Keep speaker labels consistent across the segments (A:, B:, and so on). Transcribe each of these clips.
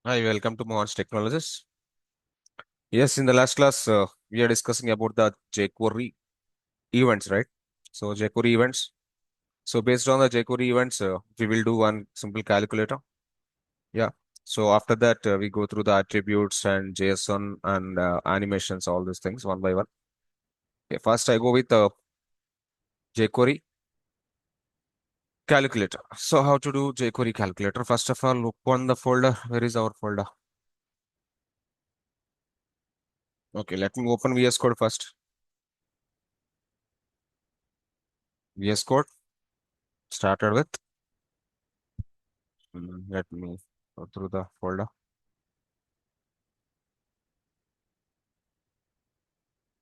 A: Hi, welcome to Mohansh Technologies. Yes, in the last class, we are discussing about the jQuery events, right? So jQuery events. So based on the jQuery events, we will do one simple calculator. Yeah. So after that, we go through the attributes and JSON and animations, all these things one by one. Okay, first, I go with jQuery calculator. So how to do jQuery calculator? First of all, open the folder. Where is our folder? Okay, let me open VS Code first. VS Code started with. Let me go through the folder.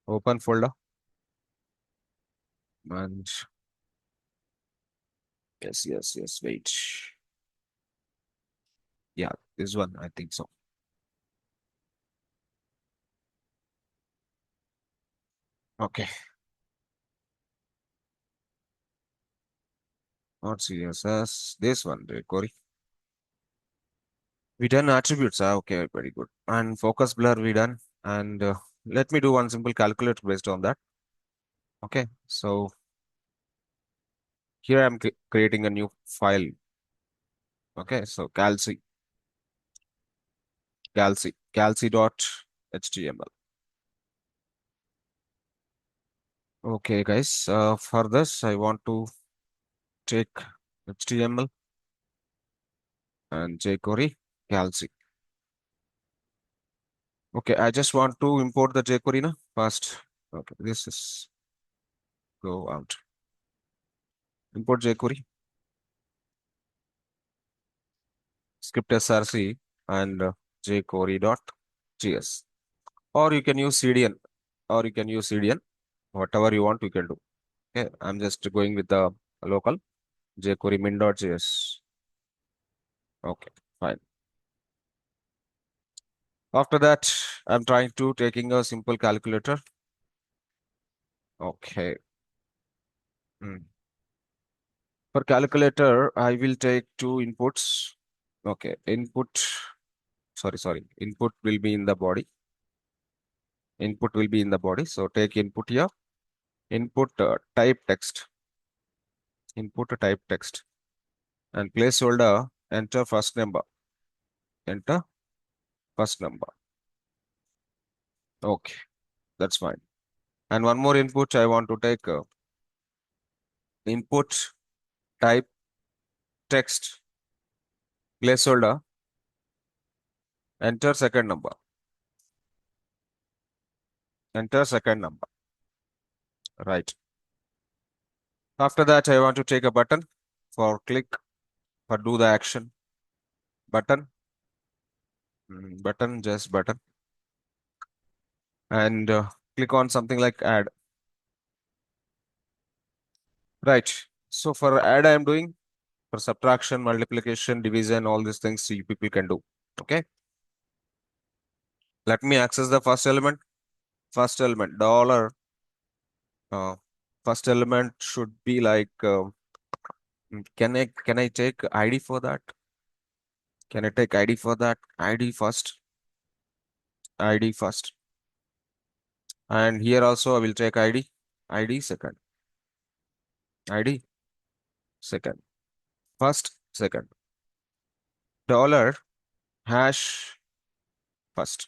A: Open folder. And yes, wait. Yeah, this one, I think so. Okay, not CSS. This one, Corey. We done attributes. Okay, very good. And focus blur we done. And let me do one simple calculator based on that. Okay, so here I'm creating a new file. Okay, so calci.html. Okay, guys. For this, I want to take HTML and jQuery calci. Okay, I just want to import the jQuery now first. Okay, this is go out. Import jQuery, script src and jQuery.js. Or you can use CDN, or you can use CDN, whatever you want, you can do. Okay, I'm just going with the local jQuery min.js. Okay, fine. After that, I'm trying to taking a simple calculator. Okay. Hmm. For calculator, I will take two inputs. Okay, input will be in the body. Input will be in the body. So take input here. Input type text. Input type text. And placeholder, enter first number. Enter first number. Okay, that's fine. And one more input I want to take input type text. Placeholder, enter second number. Enter second number. Right. After that, I want to take a button for click for do the action. Button. Button, just button. And click on something like add. Right. So for add, I am doing for subtraction, multiplication, division, all these things you people can do. Okay. Let me access the first element. First element, dollar. Uh, First element should be like, can I take ID for that? Can I take ID for that? ID first. ID first. And here also I will take ID. ID second. ID second. First, second. Dollar hash first.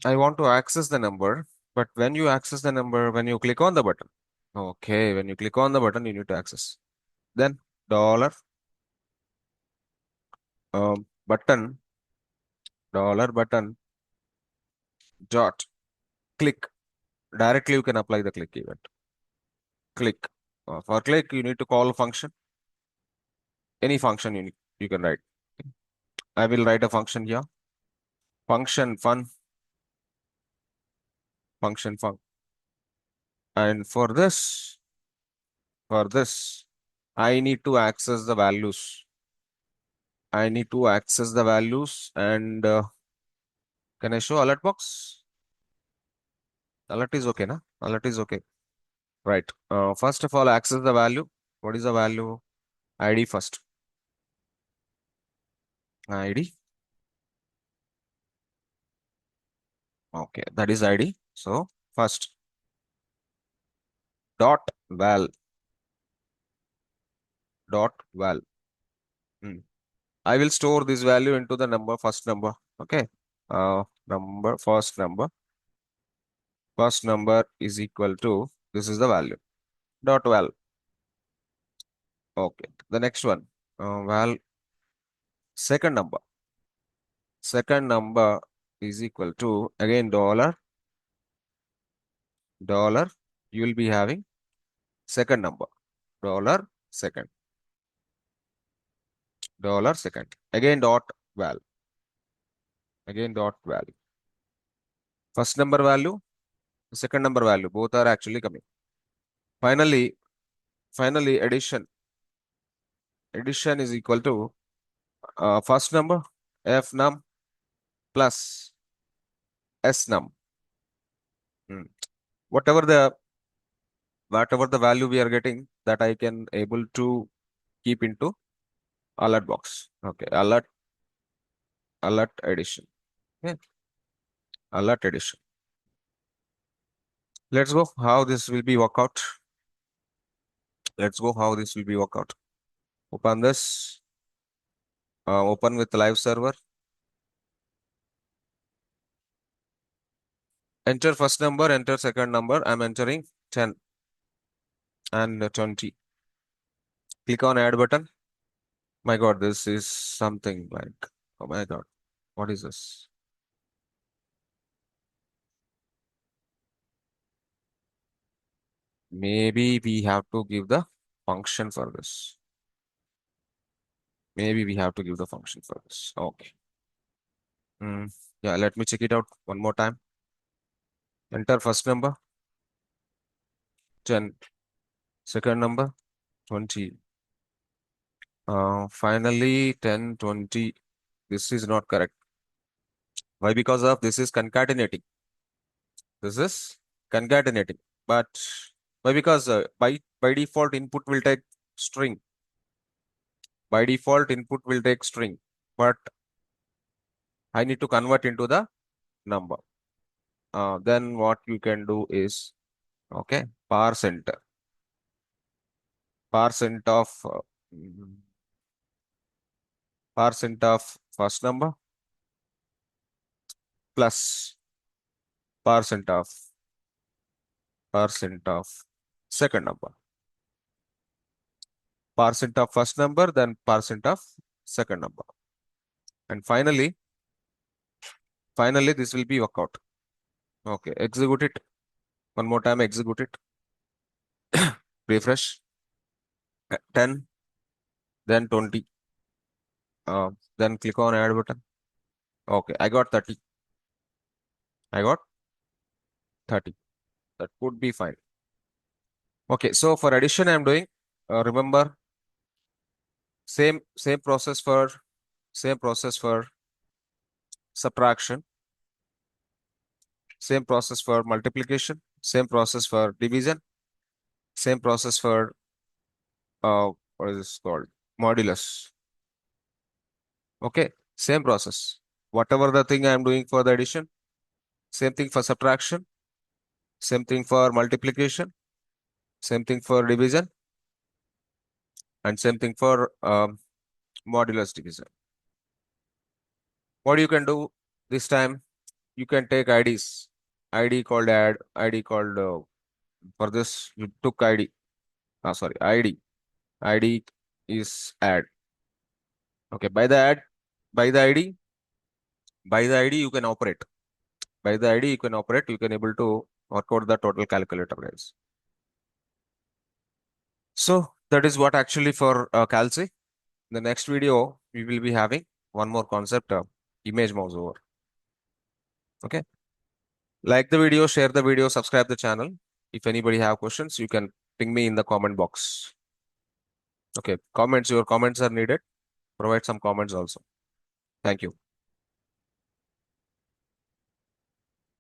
A: I want to access the number, but when you access the number, when you click on the button, okay, when you click on the button, you need to access. Then dollar button, dollar button dot click. Directly you can apply the click event. Click. For click, you need to call a function. Any function you can write. I will write a function here. Function fun. Function fun. And for this, I need to access the values. I need to access the values and can I show alert box? Alert is okay, na? Alert is okay. Right. First of all, access the value. What is the value? ID first. ID. Okay, that is ID. So first dot val. Hmm. I will store this value into the number, first number. Okay. Number, first number is equal to, this is the value, dot val. Okay. The next one, val, second number is equal to, again, dollar, you will be having second number, dollar, second, again, val, val. First number value, second number value, both are actually coming. Finally, addition is equal to first number, fnum plus snum. Hmm. Whatever the value we are getting, that I can able to keep into alert box. Okay, alert addition. Okay, alert addition. Let's go how this will be work out. Let's go how this will be work out. Open this. Open with live server. Enter first number, enter second number. I'm entering 10 and 20. Click on add button. My God, this is something like, oh my God, what is this? Maybe we have to give the function for this. Maybe we have to give the function for this. Okay. Yeah, let me check it out one more time. Enter first number, 10. Second number, 20. Finally, 10, 20. This is not correct. Why? Because of this is concatenating. This is concatenating. But why? Because by default input will take string. By default input will take string. But I need to convert into the number. Then what you can do is, okay, parse enter. Parse of mm, of first number plus percent of second number. Percent of first number, then percent of second number. And finally this will be work out. Okay, execute it. One more time, execute it. Refresh. 10, then 20. Then click on add button. Okay, I got 30. I got 30. That would be fine. Okay, so for addition, I'm doing, remember, same process for subtraction, same process for multiplication, same process for division, same process for what is this called? Modulus. Okay, same process. Whatever the thing I'm doing for the addition, same thing for subtraction, same thing for multiplication, same thing for division, and same thing for modulus division. What you can do this time, you can take IDs. ID called add, ID called for this, you took ID. Sorry, ID. ID is add. Okay, by the ID, you can operate. By the ID, you can operate, you can able to work out the total calculator, guys. So that is what actually for calci. The next video, we will be having one more concept of image mouse over. Okay. Like the video, share the video, subscribe the channel. If anybody have questions, you can ping me in the comment box. Okay. Your comments are needed. Provide some comments also. Thank you.